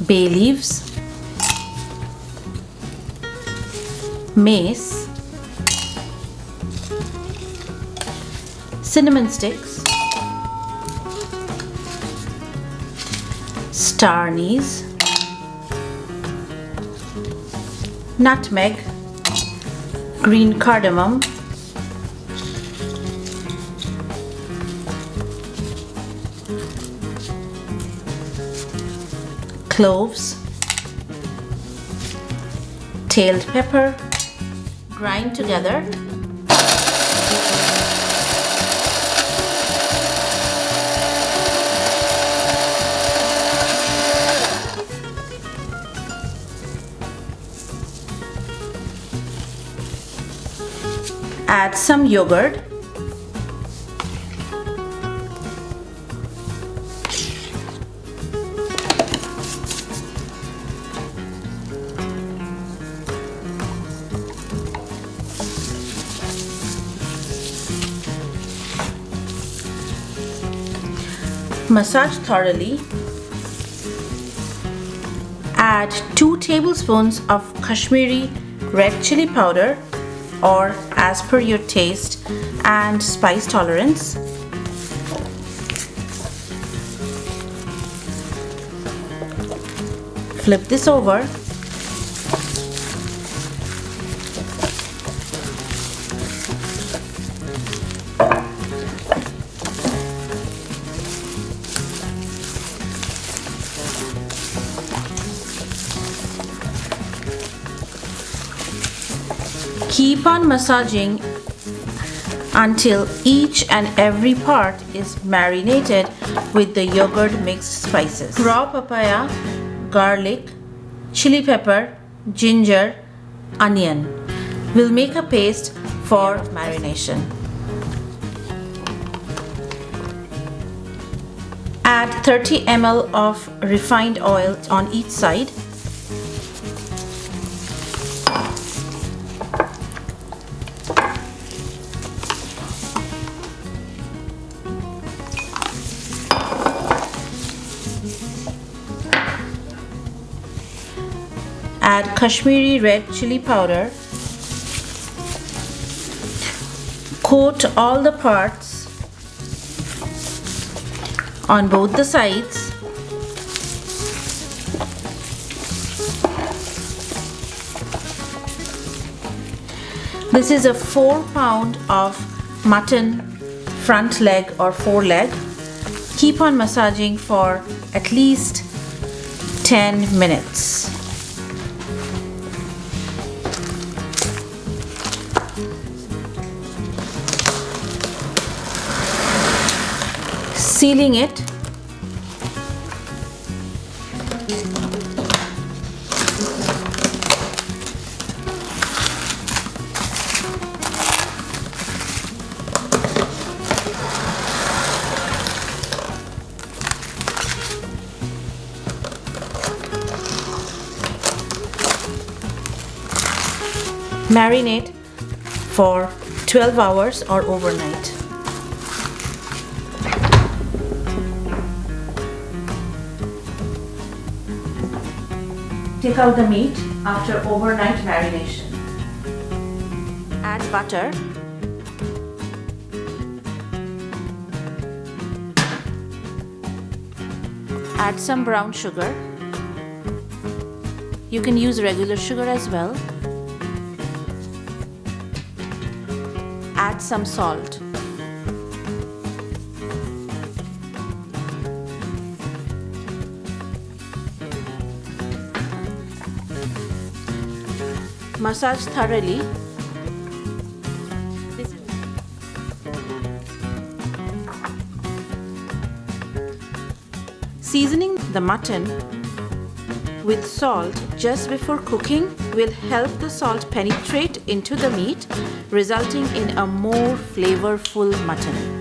bay leaves, mace, cinnamon sticks, star anise, nutmeg, green cardamom, cloves, tailed pepper, grind together. Add some yogurt, massage thoroughly. Add 2 tablespoons of Kashmiri red chili powder, or as per your taste and spice tolerance. Flip this over. Keep on massaging until each and every part is marinated with the yogurt mixed spices. Raw papaya, garlic, chili pepper, ginger, onion. We'll make a paste for marination. Add 30 ml of refined oil on each side. Add Kashmiri red chili powder. Coat all the parts on both the sides. This is a 4 pound of mutton front leg or foreleg. Keep on massaging for at least 10 minutes. Sealing it. Marinate for 12 hours or overnight. Take out the meat after overnight marination. Add butter. Add some brown sugar. You can use regular sugar as well. Add some salt. Massage thoroughly. Seasoning the mutton with salt just before cooking will help the salt penetrate into the meat, resulting in a more flavorful mutton.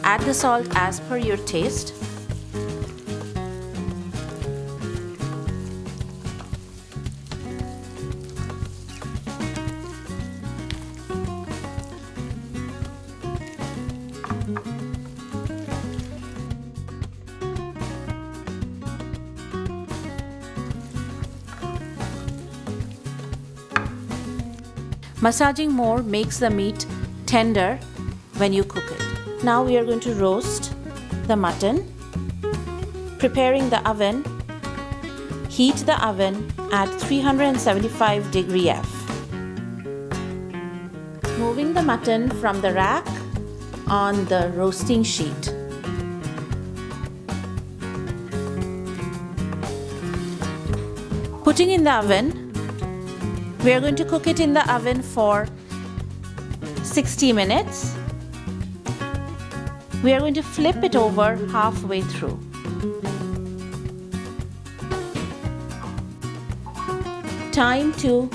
Add the salt as per your taste. Massaging more makes the meat tender when you cook it. Now we are going to roast the mutton. Preparing the oven. Heat the oven at 375 degree F. Moving the mutton from the rack on the roasting sheet. Putting in the oven. We are going to cook it in the oven for 60 minutes. We are going to flip it over halfway through. Time to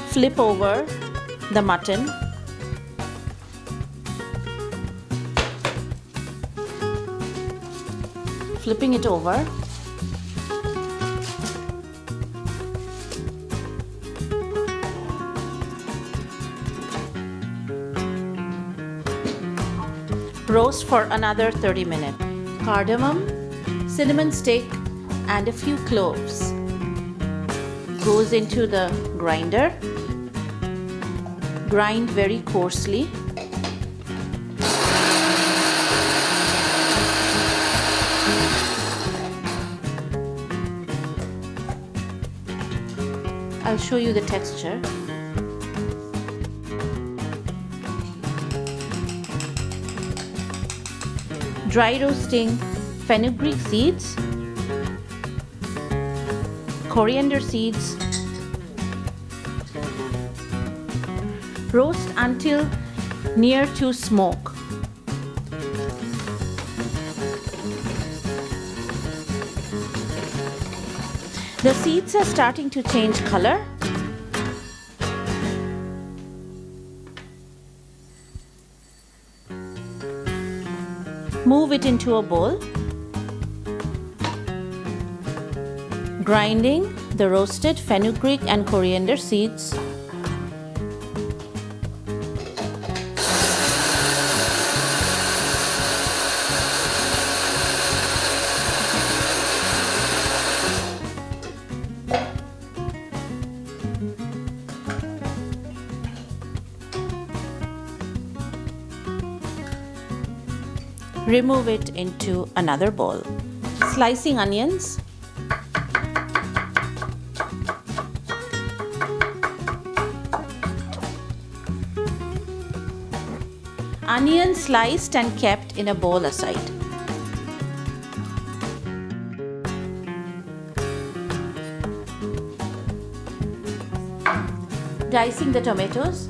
flip over the mutton. Flipping it over. Roast for another 30 minutes. Cardamom, cinnamon stick, and a few cloves goes into the grinder. Grind very coarsely. I'll show you the texture. Dry roasting fenugreek seeds, coriander seeds. Roast until near to smoke. The seeds are starting to change color. Move it into a bowl. Grinding the roasted fenugreek and coriander seeds. Remove it into another bowl. Slicing onions. Onion sliced and kept in a bowl aside. Dicing the tomatoes.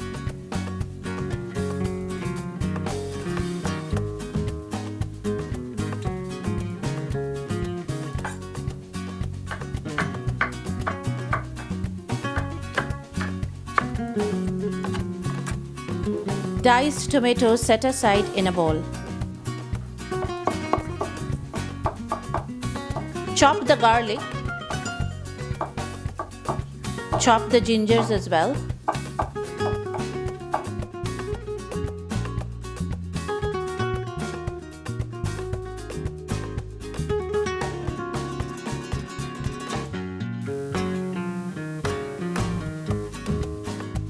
Diced tomatoes set aside in a bowl. Chop the garlic. Chop the gingers as well.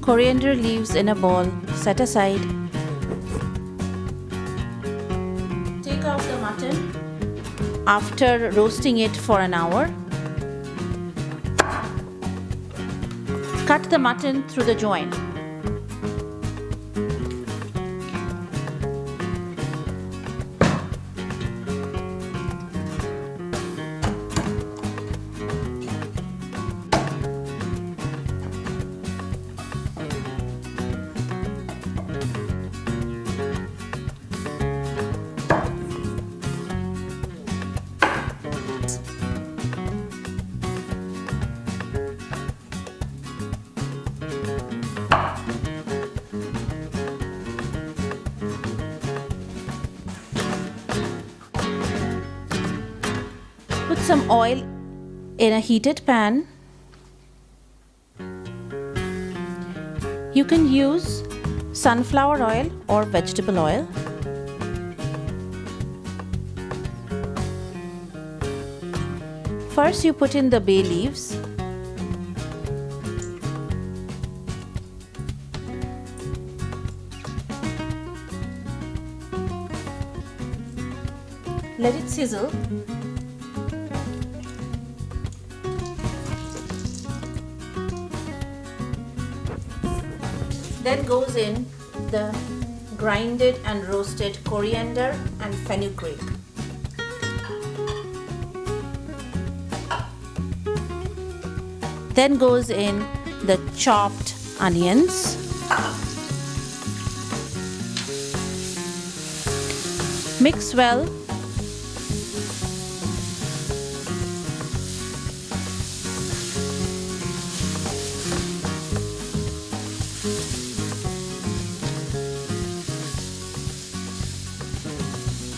Coriander leaves in a bowl, set aside. Take out the mutton after roasting it for an hour. Cut the mutton through the joint. Put some oil in a heated pan. You can use sunflower oil or vegetable oil. First, you put in the bay leaves. Let it sizzle. Then goes in the grinded and roasted coriander and fenugreek. Then goes in the chopped onions. Mix well.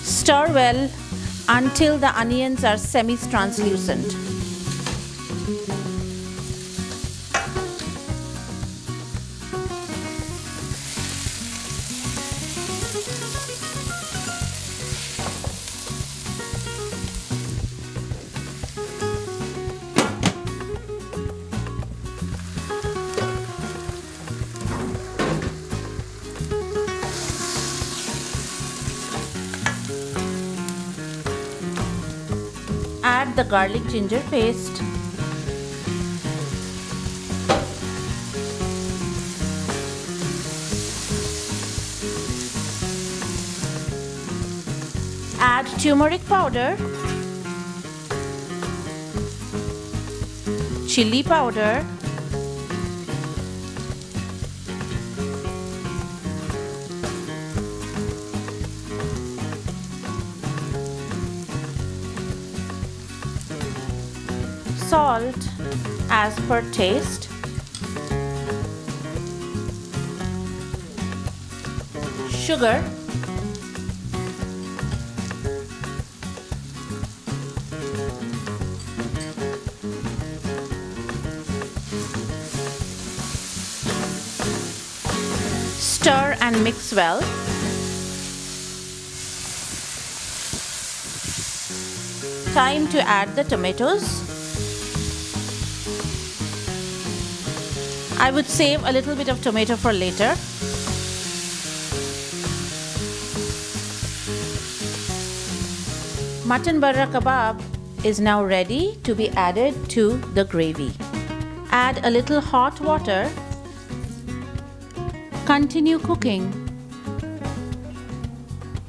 Stir well until the onions are semi-translucent. Add the garlic ginger paste. Add turmeric powder, chili powder, salt as per taste, sugar, stir and mix well. Time to add the tomatoes. I would save a little bit of tomato for later. Mutton barra kebab is now ready to be added to the gravy. Add a little hot water. Continue cooking.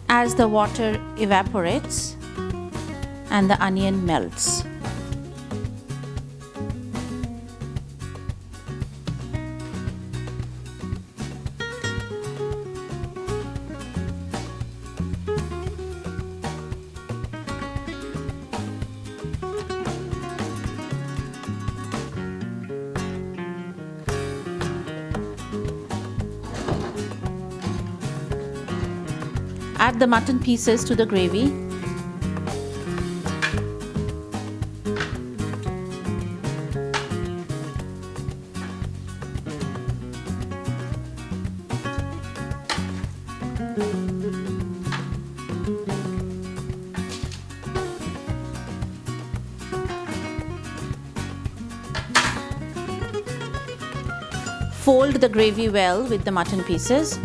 As the water evaporates and the onion melts. Add the mutton pieces to the gravy. Fold the gravy well with the mutton pieces.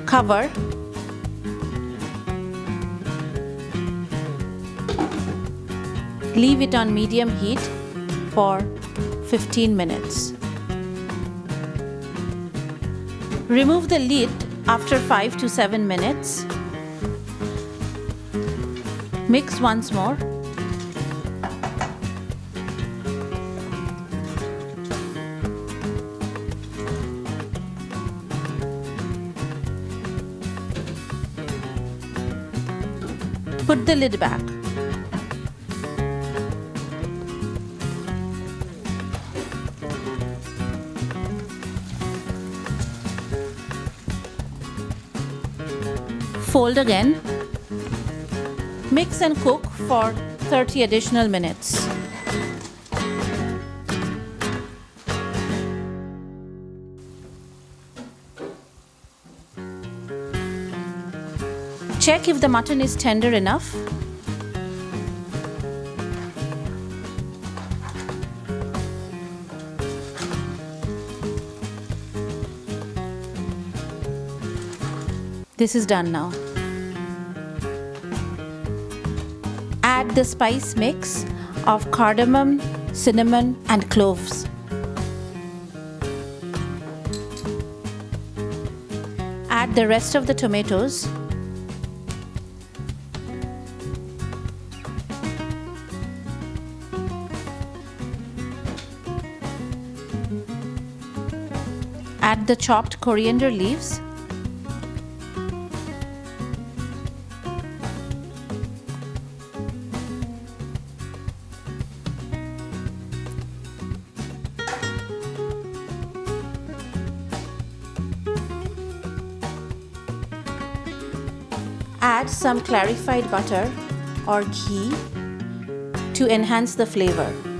Cover. Leave it on medium heat for 15 minutes. Remove the lid after 5 to 7 minutes. Mix once more. Put the lid back. Fold again. Mix and cook for 30 additional minutes. Check if the mutton is tender enough. This is done now. Add the spice mix of cardamom, cinnamon, and cloves. Add the rest of the tomatoes. Add the chopped coriander leaves. Add some clarified butter or ghee to enhance the flavor.